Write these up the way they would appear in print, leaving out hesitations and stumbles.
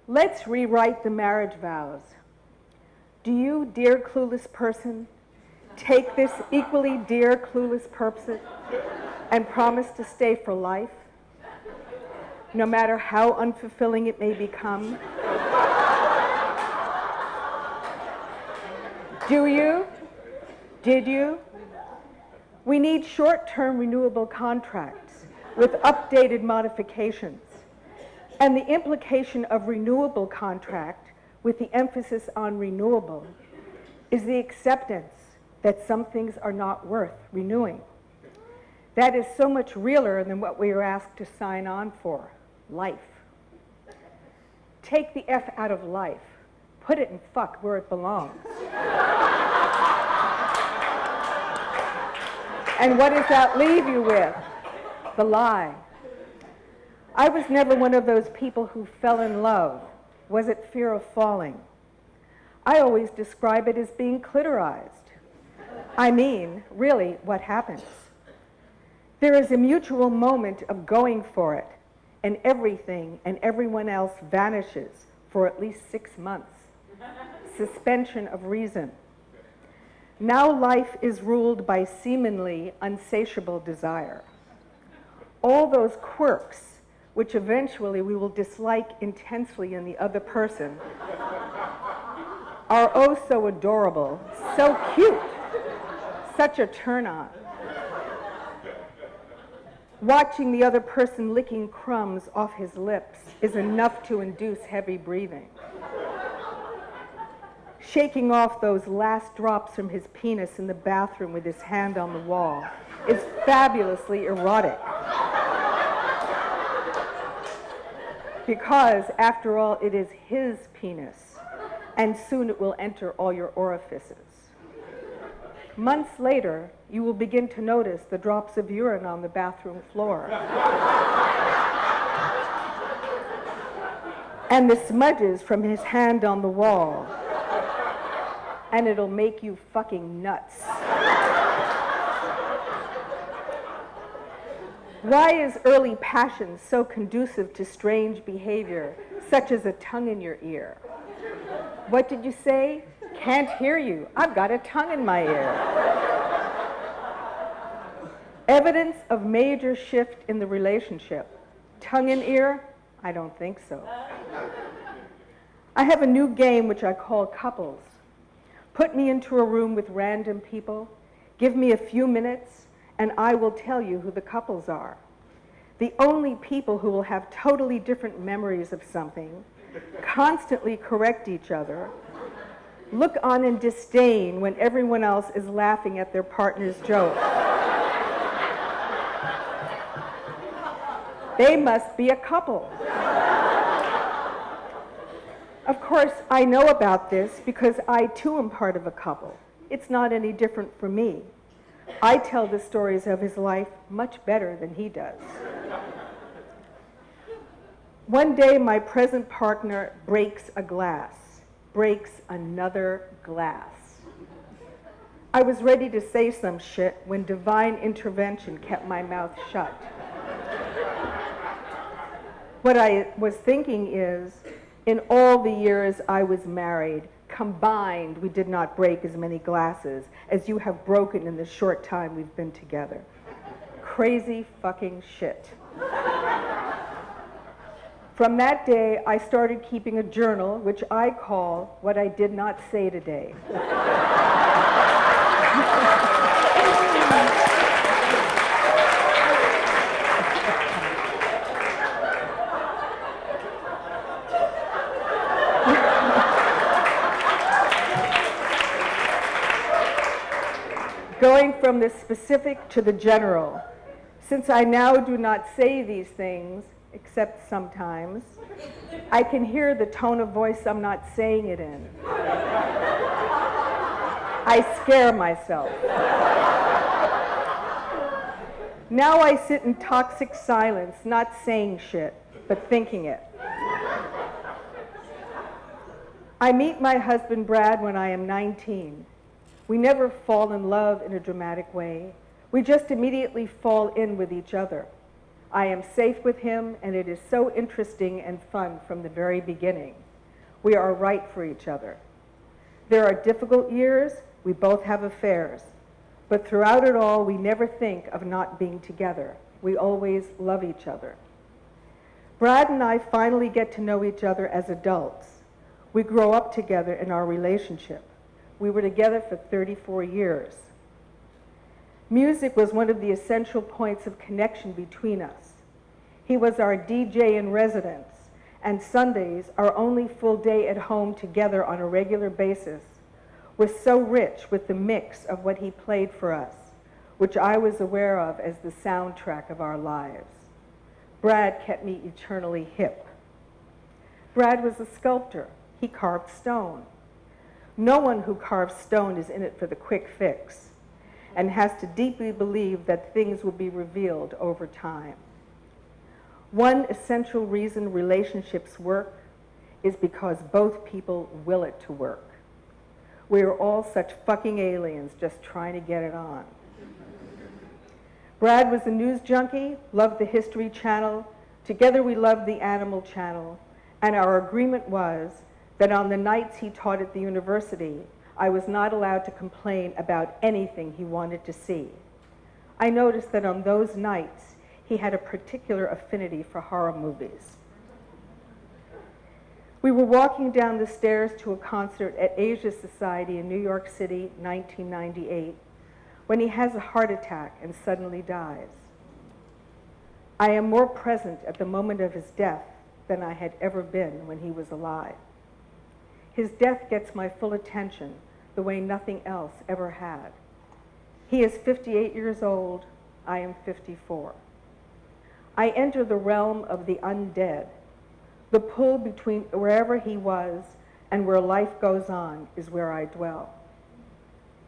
Let's rewrite the marriage vows. Do you, dear clueless person, take this equally dear clueless person and promise to stay for life, no matter how unfulfilling it may become? Do you? Did you? We need short-term renewable contracts with updated modifications. And the implication of renewable contract, with the emphasis on renewable, is the acceptance that some things are not worth renewing. That is so much realer than what we are asked to sign on for, life. Take the F out of life. Put it in fuck where it belongs. And what does that leave you with? The lie. I was never one of those people who fell in love. Was it fear of falling? I always describe it as being clitorized. I mean, really, what happens? There is a mutual moment of going for it, and everything and everyone else vanishes for at least 6 months. Suspension of reason. Now life is ruled by seemingly unsatiable desire. All those quirks, which eventually we will dislike intensely in the other person, are oh so adorable, so cute, such a turn-on. Watching the other person licking crumbs off his lips is enough to induce heavy breathing. Shaking off those last drops from his penis in the bathroom with his hand on the wall is fabulously erotic. Because, after all, it is his penis, and soon it will enter all your orifices. Months later, you will begin to notice the drops of urine on the bathroom floor. And the smudges from his hand on the wall. And it'll make you fucking nuts. Why is early passion so conducive to strange behavior, such as a tongue in your ear? What did you say? Can't hear you. I've got a tongue in my ear. Evidence of major shift in the relationship. Tongue in ear? I don't think so. I have a new game which I call couples. Put me into a room with random people, give me a few minutes, and I will tell you who the couples are. The only people who will have totally different memories of something, constantly correct each other, look on in disdain when everyone else is laughing at their partner's joke. They must be a couple. Of course, I know about this because I too am part of a couple. It's not any different for me. I tell the stories of his life much better than he does. One day, my present partner breaks a glass, breaks another glass. I was ready to say some shit when divine intervention kept my mouth shut. What I was thinking is, in all the years I was married, combined, we did not break as many glasses as you have broken in the short time we've been together. Crazy fucking shit. From that day, I started keeping a journal, which I call What I Did Not Say Today. Going from the specific to the general, since I now do not say these things, except sometimes, I can hear the tone of voice I'm not saying it in. I scare myself. Now I sit in toxic silence, not saying shit, but thinking it. I meet my husband Brad when I am 19. We never fall in love in a dramatic way. We just immediately fall in with each other. I am safe with him, and it is so interesting and fun from the very beginning. We are right for each other. There are difficult years, we both have affairs, but throughout it all, we never think of not being together. We always love each other. Brad and I finally get to know each other as adults. We grow up together in our relationship. We were together for 34 years. Music was one of the essential points of connection between us. He was our DJ in residence, and Sundays, our only full day at home together on a regular basis, was so rich with the mix of what he played for us, which I was aware of as the soundtrack of our lives. Brad kept me eternally hip. Brad was a sculptor. He carved stone. No one who carves stone is in it for the quick fix and has to deeply believe that things will be revealed over time. One essential reason relationships work is because both people will it to work. We are all such fucking aliens just trying to get it on. Brad was a news junkie, loved the History Channel. Together we loved the Animal Channel, and our agreement was that on the nights he taught at the university, I was not allowed to complain about anything he wanted to see. I noticed that on those nights, he had a particular affinity for horror movies. We were walking down the stairs to a concert at Asia Society in New York City, 1998, when he has a heart attack and suddenly dies. I am more present at the moment of his death than I had ever been when he was alive. His death gets my full attention the way nothing else ever had. He is 58 years old, I am 54. I enter the realm of the undead. The pull between wherever he was and where life goes on is where I dwell.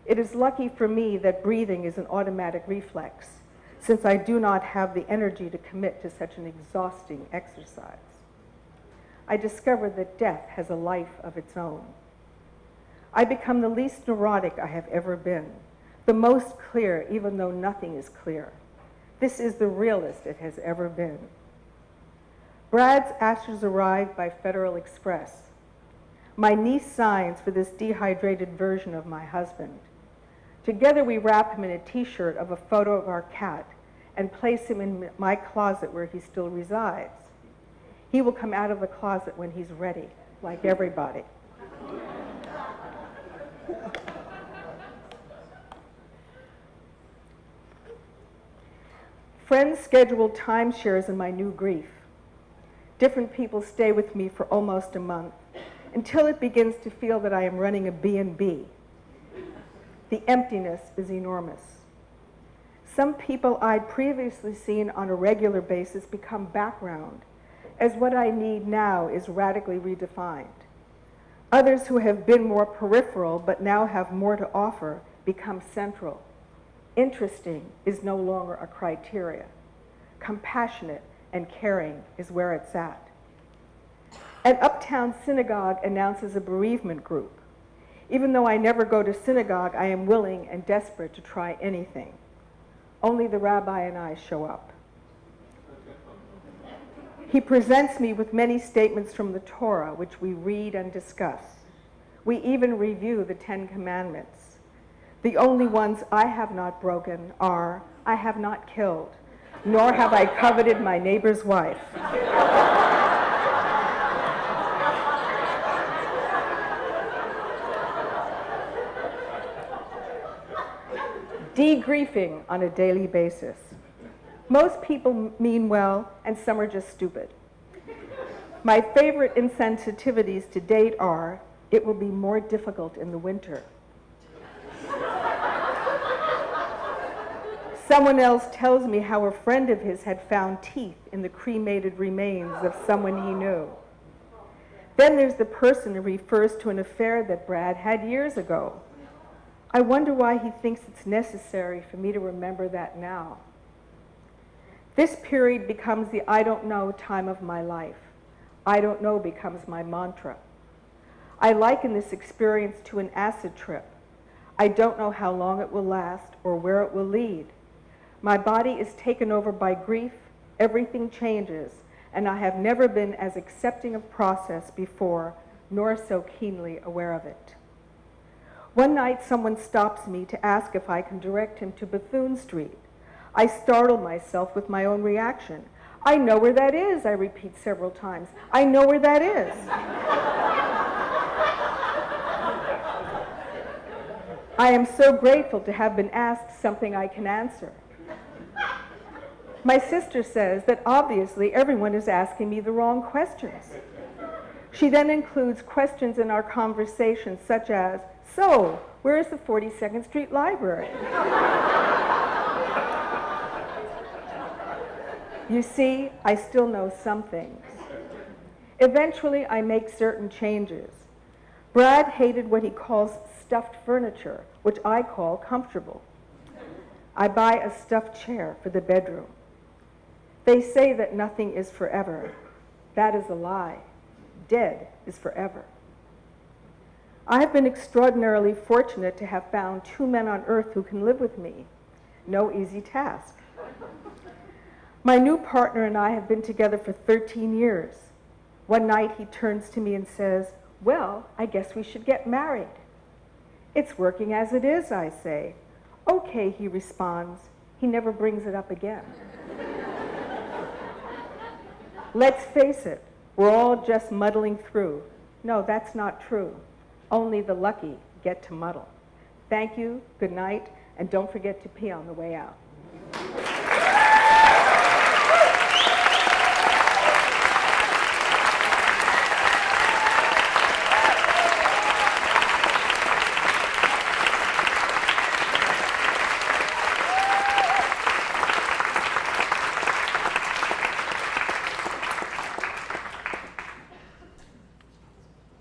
It is lucky for me that breathing is an automatic reflex, since I do not have the energy to commit to such an exhausting exercise. I discover that death has a life of its own. I become the least neurotic I have ever been, the most clear even though nothing is clear. This is the realest it has ever been. Brad's ashes arrived by Federal Express. My niece signs for this dehydrated version of my husband. Together we wrap him in a t-shirt of a photo of our cat and place him in my closet where he still resides. He will come out of the closet when he's ready, like everybody. Friends schedule timeshares in my new grief. Different people stay with me for almost a month until it begins to feel that I am running a B&B. The emptiness is enormous. Some people I'd previously seen on a regular basis become background, as what I need now is radically redefined. Others who have been more peripheral but now have more to offer become central. Interesting is no longer a criteria. Compassionate and caring is where it's at. An uptown synagogue announces a bereavement group. Even though I never go to synagogue, I am willing and desperate to try anything. Only the rabbi and I show up. He presents me with many statements from the Torah, which we read and discuss. We even review the 10 Commandments. The only ones I have not broken are, I have not killed, nor have I coveted my neighbor's wife. Degriefing on a daily basis. Most people mean well, and some are just stupid. My favorite insensitivities to date are, it will be more difficult in the winter. Someone else tells me how a friend of his had found teeth in the cremated remains of someone he knew. Then there's the person who refers to an affair that Brad had years ago. I wonder why he thinks it's necessary for me to remember that now. This period becomes the I don't know time of my life. I don't know becomes my mantra. I liken this experience to an acid trip. I don't know how long it will last or where it will lead. My body is taken over by grief, Everything changes, and I have never been as accepting of process before, nor so keenly aware of it. One night, someone stops me to ask if I can direct him to Bethune Street. I startle myself with my own reaction. I know where that is, I repeat several times. I know where that is. I am so grateful to have been asked something I can answer. My sister says that obviously everyone is asking me the wrong questions. She then includes questions in our conversation such as, so, where is the 42nd Street Library? You see, I still know some things. Eventually, I make certain changes. Brad hated what he calls stuffed furniture, which I call comfortable. I buy a stuffed chair for the bedroom. They say that nothing is forever. That is a lie. Dead is forever. I have been extraordinarily fortunate to have found 2 men on earth who can live with me. No easy task. My new partner and I have been together for 13 years. One night he turns to me and says, well, I guess we should get married. It's working as it is, I say. Okay, he responds. He never brings it up again. Let's face it, we're all just muddling through. No, that's not true. Only the lucky get to muddle. Thank you, good night, and don't forget to pee on the way out.